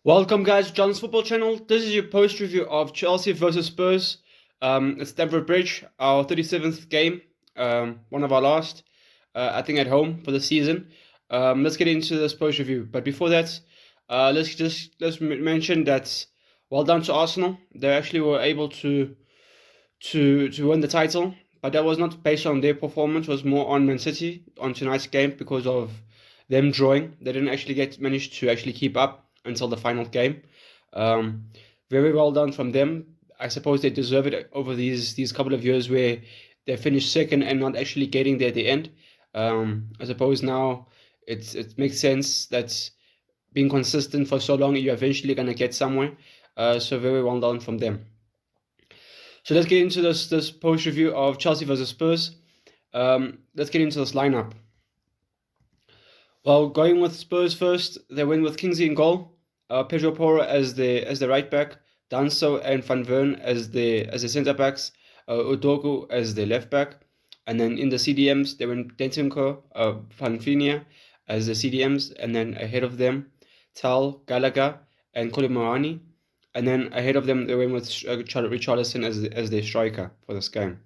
Welcome, guys, to John's Football Channel. This is your post review of Chelsea versus Spurs. It's Stamford Bridge, our 37th game, one of our last, I think, at home for the season. Let's get into this post review. But before that, let's mention that well done to Arsenal. They actually were able to win the title, but that was not based on their performance. It was more on Man City on tonight's game because of them drawing. They didn't actually manage to actually keep up until the final game. Um, Very well done from them. I suppose they deserve it over these couple of years where they finished second and not actually getting there at the end. I suppose now it makes sense that being consistent for so long, you're eventually gonna get somewhere. So very well done from them. So let's get into this post review of Chelsea versus Spurs. Let's get into this lineup. Well, going with Spurs first, they win with Kingsley in goal, Pedro Porro as the right back, Danso and Van Vern as the centre backs, Udoku as the left back, and then in the CDMs they went Dentinko, Van Finia as the CDMs, and then ahead of them, Tal, Gallagher, and Koulibaly, and then ahead of them they went with Richarlison as the striker for this game.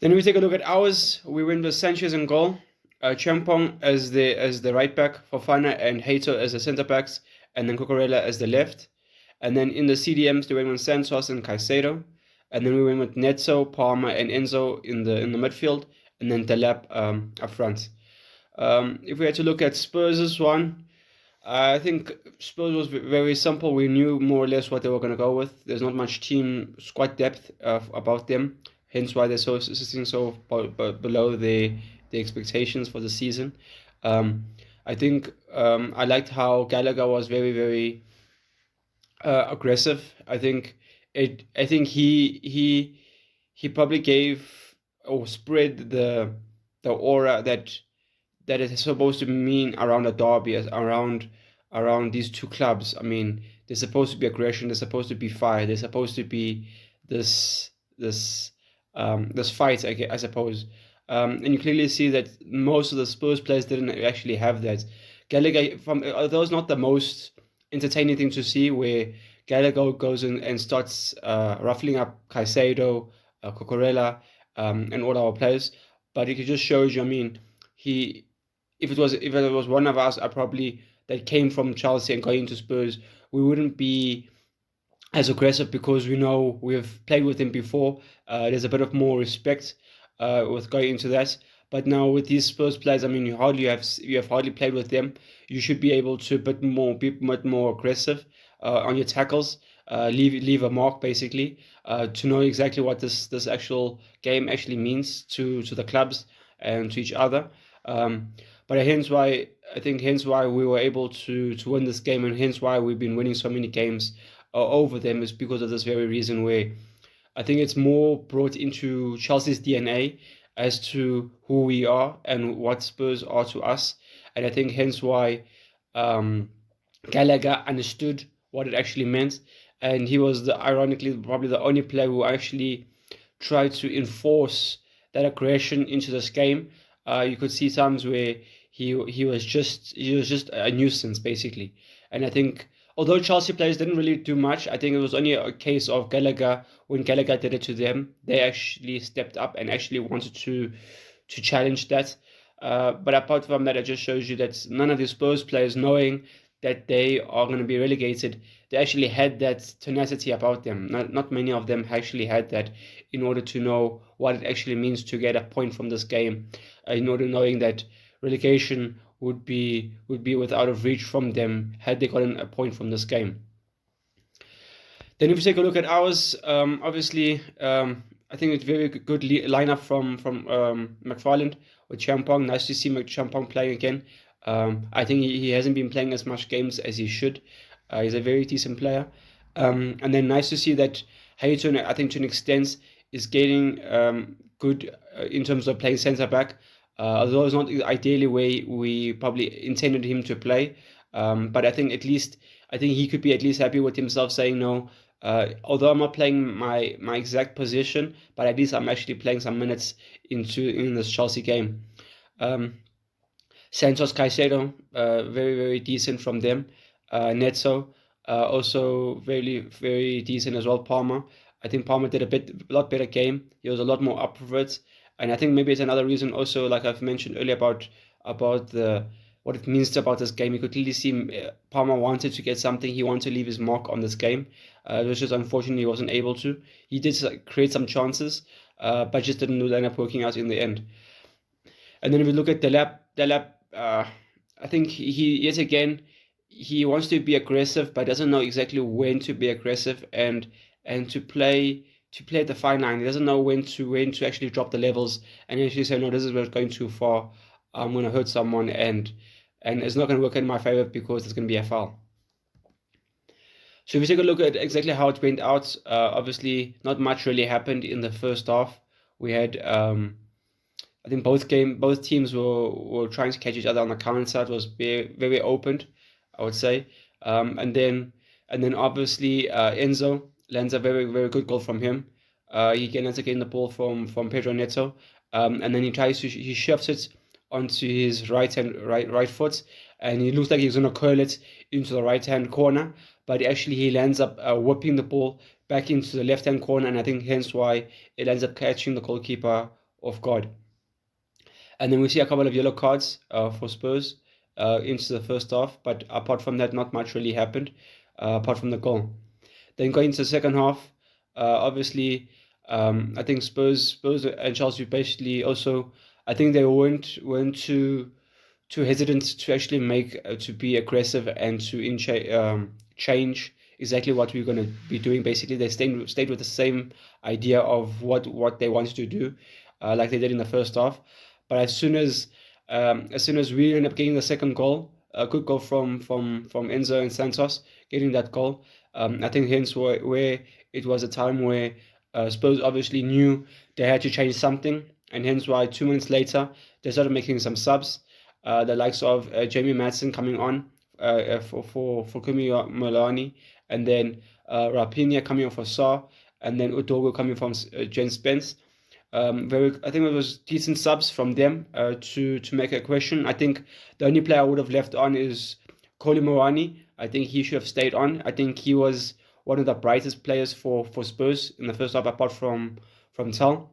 Then we take a look at ours. We win with Sanchez in goal, Champong as the right back, Fofana and Hato as the centre backs, and then Cucurella as the left. And then in the CDMs, they went with Santos and Caicedo, and then we went with Neto, Palmer, and Enzo in the midfield, and then Delap up front. If we had to look at Spurs' one, I think Spurs was very simple. We knew more or less what they were going to go with. There's not much team squad depth about them, hence why they're sitting so below the expectations for the season. I think I liked how Gallagher was very aggressive. I think he probably gave or spread the aura that is supposed to mean around a derby, as around these two clubs. I mean, there's supposed to be aggression, there's supposed to be fire, there's supposed to be this fight, I suppose. And you clearly see that most of the Spurs players didn't actually have that. Gallagher, although it's not the most entertaining thing to see, where Gallagher goes in and starts ruffling up Caicedo, Cucurella, and all our players, but it just shows you. I mean, if it was one of us, that came from Chelsea and going into Spurs, we wouldn't be as aggressive because we know we've played with him before. There's a bit of more respect with going into that. But now with these Spurs players, I mean, you have hardly played with them. You should be able to be a bit more aggressive on your tackles, leave a mark basically, to know exactly what this actual game actually means to the clubs and to each other. But hence why we were able to win this game, and hence why we've been winning so many games over them, is because of this very reason, where I think it's more brought into Chelsea's DNA as to who we are and what Spurs are to us. And I think hence why Gallagher understood what it actually meant. And he was, ironically, probably the only player who actually tried to enforce that aggression into this game. You could see times where he was just a nuisance basically. And I think although Chelsea players didn't really do much, I think it was only a case of Gallagher. When Gallagher did it to them, they actually stepped up and actually wanted to challenge that. But apart from that, it just shows you that none of the Spurs players, knowing that they are going to be relegated, they actually had that tenacity about them. Not many of them actually had that, in order to know what it actually means to get a point from this game, in order knowing that relegation would be without of reach from them had they gotten a point from this game. Then if you take a look at ours, obviously, I think it's very good lineup from McFarland with Champong. Nice to see Champong playing again. I think he hasn't been playing as much games as he should. He's a very decent player. And then nice to see that Hayton, I think to an extent, is getting good in terms of playing centre back. Although it's not ideally where we probably intended him to play. But I think he could be at least happy with himself, saying, no, although I'm not playing my exact position, but at least I'm actually playing some minutes in this Chelsea game. Santos, Caicedo, very decent from them. Neto, also very, very decent as well. Palmer. I think Palmer did a lot better game. He was a lot more up for it, and I think maybe it's another reason also, like I've mentioned earlier about the what it means about this game. You could clearly see Palmer wanted to get something. He wanted to leave his mark on this game. It was just unfortunately he wasn't able to. He did create some chances, but just didn't end up working out in the end. And then if we look at Delap, I think he yet again he wants to be aggressive, but doesn't know exactly when to be aggressive and to play at the fine line. He doesn't know when to actually drop the levels and actually say, no, this is where it's going too far. I'm going to hurt someone and it's not going to work in my favor because it's going to be a foul. So if we take a look at exactly how it went out, obviously not much really happened in the first half. We had I think both teams were trying to catch each other on the counter side. Was very very opened, I would say. And then obviously Enzo lands a very very good goal from him. He can ends up getting the ball from Pedro Neto, and then he shifts it onto his right foot, and he looks like he's gonna curl it into the right hand corner, but actually he lands up whipping the ball back into the left hand corner, and I think hence why it ends up catching the goalkeeper off guard. And then we see a couple of yellow cards for Spurs into the first half, but apart from that, not much really happened apart from the goal. Then going into the second half, obviously, I think Spurs and Chelsea basically also, I think they weren't too hesitant to actually to be aggressive and to change exactly what we're going to be doing. Basically, they stayed with the same idea of what they wanted to do, like they did in the first half. But as soon as we end up getting the second goal, a good goal from Enzo and Santos, getting that goal, I think hence where it was a time where Spurs obviously knew they had to change something, and hence why 2 minutes later they started making some subs. The likes of Jamie Madsen coming on for Kumi Malani, and then Raphinha coming on for Sarr, and then Udogo coming from Jen Spence. I think it was decent subs from them to make a question. I think the only player I would have left on is Koli Morani. I think he should have stayed on. I think he was one of the brightest players for Spurs in the first half, apart from Tal.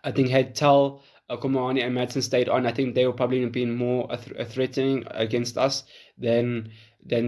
I think had Tal, Komorani, and Madsen stayed on, I think they would probably have been more threatening against us than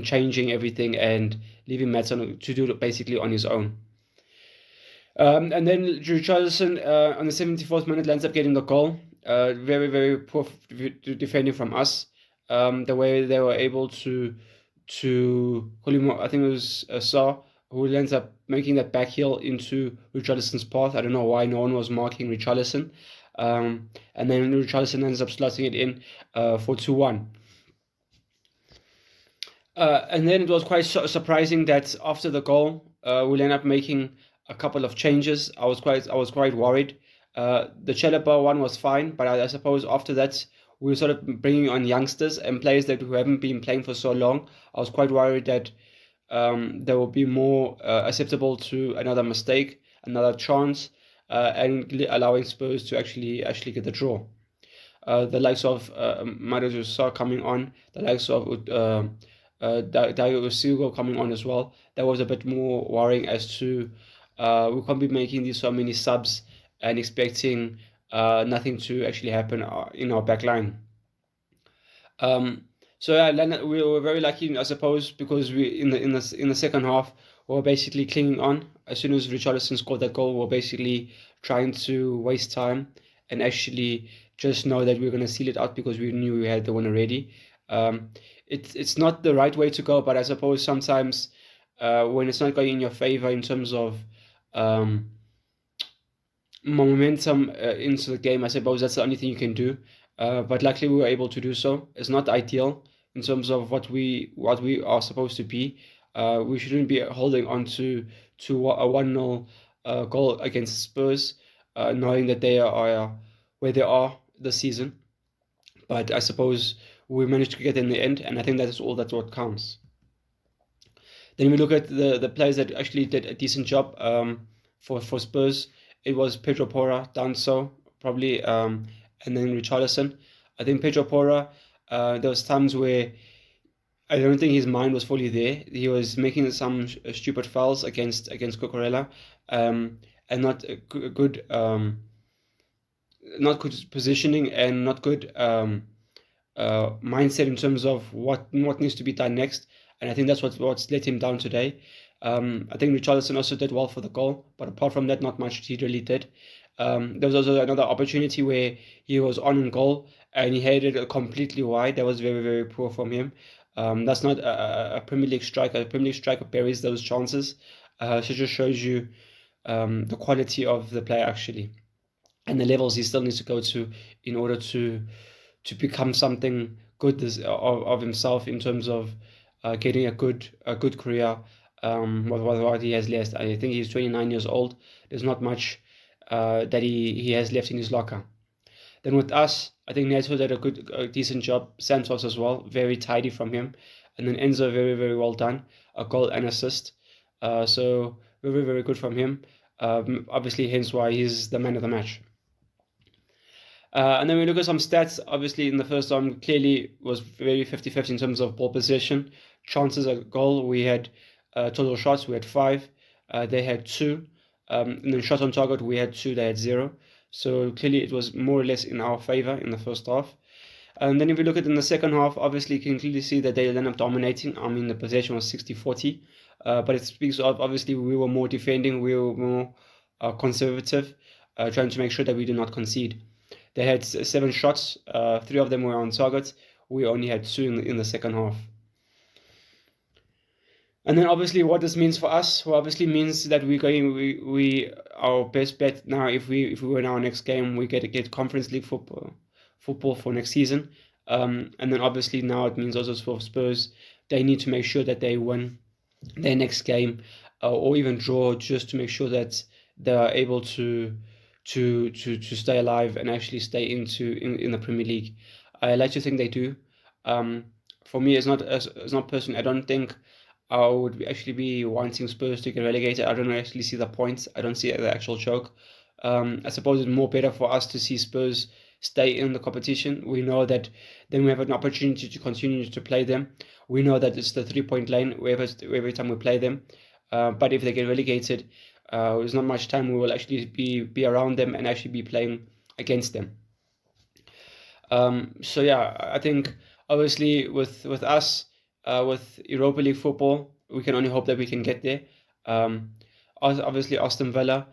changing everything and leaving Madsen to do it basically on his own. And then Richarlison on the 74th minute ends up getting the goal. Very, very poor defending from us. The way they were able to I think it was Sarr, who ends up making that back heel into Richarlison's path. I don't know why no one was marking Richarlison. And then Richarlison ends up slotting it in for 2-1. And then it was quite surprising that after the goal, we'll end up making a couple of changes. I was quite worried. The Chalobah one was fine, but I suppose after that we were sort of bringing on youngsters and players who haven't been playing for so long. I was quite worried that they will be more acceptable to another mistake, another chance, and allowing Spurs to actually get the draw. The likes of Mario Sarr coming on, the likes of Dario Usigo coming on as well. That was a bit more worrying as to we can't be making these so many subs and expecting nothing to actually happen in our back line. So yeah, we were very lucky, I suppose, because we in the second half we were basically clinging on. As soon as Richarlison scored that goal, we were basically trying to waste time and actually just know that we were going to seal it out because we knew we had the one already. It's not the right way to go, but I suppose sometimes when it's not going in your favor in terms of momentum into the game, I suppose that's the only thing you can do. But luckily we were able to do so. It's not ideal in terms of what we are supposed to be. We shouldn't be holding on to a 1-0 goal against Spurs, knowing that they are where they are this season. But I suppose we managed to get in the end, and I think that's what counts. Then we look at the players that actually did a decent job for Spurs. It was Pedro Porro, Danso, probably, and then Richarlison. I think Pedro Porro, there was times where I don't think his mind was fully there. He was making some stupid fouls against Cucurella, and not good positioning and not good mindset in terms of what needs to be done next. And I think that's what's let him down today. I think Richarlison also did well for the goal, but apart from that, not much he really did. There was also another opportunity where he was on goal and he headed it completely wide. That was very, very poor from him. That's not a Premier League striker. A Premier League striker buries those chances. So it just shows you the quality of the player actually, and the levels he still needs to go to in order to become something good of himself in terms of getting a good career with what he has left. I think he's 29 years old. There's not much that he has left in his locker. Then with us, I think Neto did a decent job. Santos as well, very tidy from him. And then Enzo, very, very well done. A goal and assist. So very, very good from him. Obviously, hence why he's the man of the match. And then we look at some stats. Obviously, in the first time, clearly was very 50-50 in terms of ball possession. Chances at goal, we had total shots, we had 5. They had 2. And then shot on target, we had 2, they had 0. So clearly it was more or less in our favor in the first half. And then if we look at in the second half, obviously you can clearly see that they ended up dominating. I mean, the possession was 60-40. But it speaks of, obviously, we were more defending, we were more conservative, trying to make sure that we did not concede. They had 7 shots, 3 of them were on target. We only had 2 in the second half. And then obviously what this means for us, well, obviously means that we our best bet now, if we win our next game, we get Conference League football for next season. And then obviously now it means also for Spurs, they need to make sure that they win their next game, or even draw, just to make sure that they are able to stay alive and actually stay in the Premier League. I like to think they do. For me, it's not personally. I don't think I would actually be wanting Spurs to get relegated. I don't actually see the points. I don't see the actual choke. I suppose it's more better for us to see Spurs stay in the competition. We know that then we have an opportunity to continue to play them. We know that it's the 3-point lane every time we play them. But if they get relegated, there's not much time we will actually be around them and actually be playing against them. So yeah, I think obviously with us, with Europa League football, we can only hope that we can get there. Obviously Aston Villa,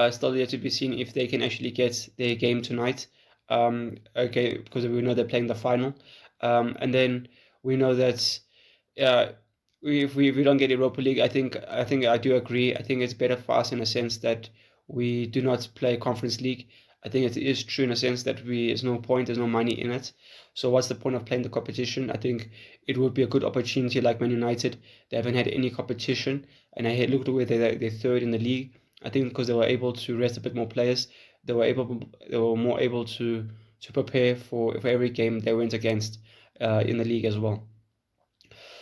still yet to be seen if they can actually get their game tonight. Okay, because we know they're playing the final. And then we know that if we don't get Europa League, I think I do agree. I think it's better for us in a sense that we do not play Conference League. I think it is true in a sense that there's no point, there's no money in it. So what's the point of playing the competition? I think it would be a good opportunity, like Man United. They haven't had any competition, and I had looked at where they're third in the league. I think because they were able to rest a bit more players, they were more able to prepare for every game they went against in the league as well.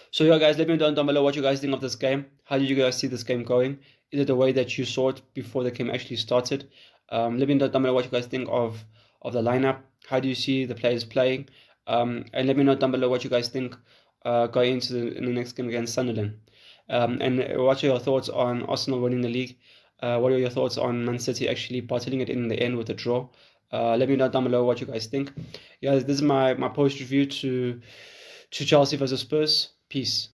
So yeah, guys, let me know down below what you guys think of this game. How did you guys see this game going? Is it the way that you saw it before the game actually started? Let me know down below what you guys think of the lineup. How do you see the players playing? And let me know down below what you guys think going into the next game against Sunderland. And what are your thoughts on Arsenal winning the league? What are your thoughts on Man City actually battling it in the end with a draw? Let me know down below what you guys think. Yeah, this is my post review to Chelsea versus Spurs. Peace.